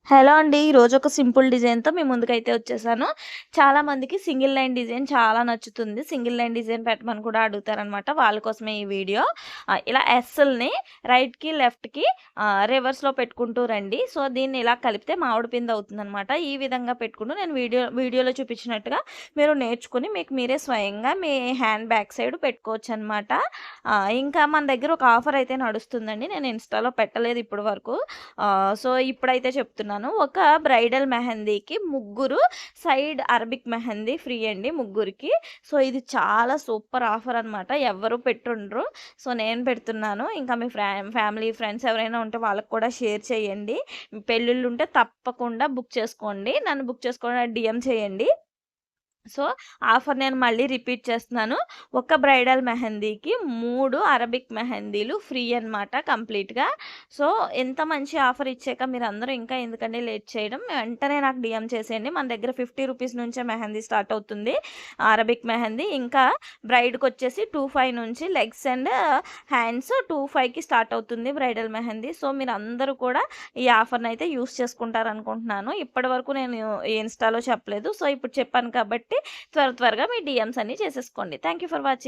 Hello అండి. ఈరోజు ఒక సింపుల్ డిజైన్‌తో మీ ముందుకైతే వచ్చేసాను. చాలామందికి సింగిల్ లైన్ డిజైన్ చాలా నచ్చుతుంది. సింగిల్ లైన్ డిజైన్ పెట్టమని కూడా అడుగుతారనమాట. వాళ్ళ కోసమే ఈ వీడియో. ఇలా ఎస్‌ల్ని రైట్‌కి, లెఫ్ట్‌కి రివర్స్‌లో పెట్టుకుంటూ రండి. సో, దీన్ని ఇలా కలిపితే మామిడి పిండి అవుతుందనమాట. ఈ విధంగా పెట్టుకుంటూ నేను వీడియోలో చూపించినట్టుగా మీరు నేర్చుకొని మీకు మీరే స్వయంగా మీ హ్యాండ్ బ్యాక్ సైడ్ పెట్టుకోవచ్చనమాట. ఇంకా మన దగ్గర ఒక ఆఫర్ అయితే నడుస్తుందండి. నేను ఇన్‌స్టాలో పెట్టలేదు ఇప్పటి వరకు. సో, ఇప్పుడైతే చెప్తున్నాను. ఒక బ్రైడల్ మెహందీకి ముగ్గురు సైడ్ అరబిక్ మెహందీ ఫ్రీ అండి ముగ్గురికి. సో, ఇది చాలా సూపర్ ఆఫర్ అనమాట. ఎవ్వరు పెట్టుండరు. సో, నేను పెడుతున్నాను. ఇంకా మీ ఫ్యామిలీ, ఫ్రెండ్స్ ఎవరైనా ఉంటే వాళ్ళకి కూడా షేర్ చేయండి. పెళ్ళిళ్ళుంటే తప్పకుండా బుక్ చేసుకోండి. నన్ను బుక్ చేసుకోవడానికి డీఎం చేయండి. సో, ఆఫర్ నేను మళ్ళీ రిపీట్ చేస్తున్నాను. ఒక బ్రైడల్ మెహందీకి 3 అరబిక్ మెహందీలు ఫ్రీ అనమాట కంప్లీట్‌గా. సో, ఇంత మంచి ఆఫర్ ఇచ్చాక మీరందరూ ఇంకా ఎందుకండి లేట్ చేయడం? వెంటనే నాకు డీఎం చేసేయండి. మన దగ్గర ₹50 నుంచే మెహందీ స్టార్ట్ అవుతుంది. అరబిక్ మెహందీ. ఇంకా బ్రైడ్‌కొచ్చేసి 25 నుంచి లెగ్స్ అండ్ హ్యాండ్స్ 25కి స్టార్ట్ అవుతుంది బ్రైడల్ మెహందీ. సో, మీరందరూ కూడా ఈ ఆఫర్‌నైతే యూజ్ చేసుకుంటారనుకుంటున్నాను. ఇప్పటివరకు నేను ఇన్‌స్టాలో చెప్పలేదు. సో, ఇప్పుడు చెప్పాను కాబట్టి త్వరగా మీ డీఎమ్స్ అన్నీ చేసేసుకోండి. Thank you for watching.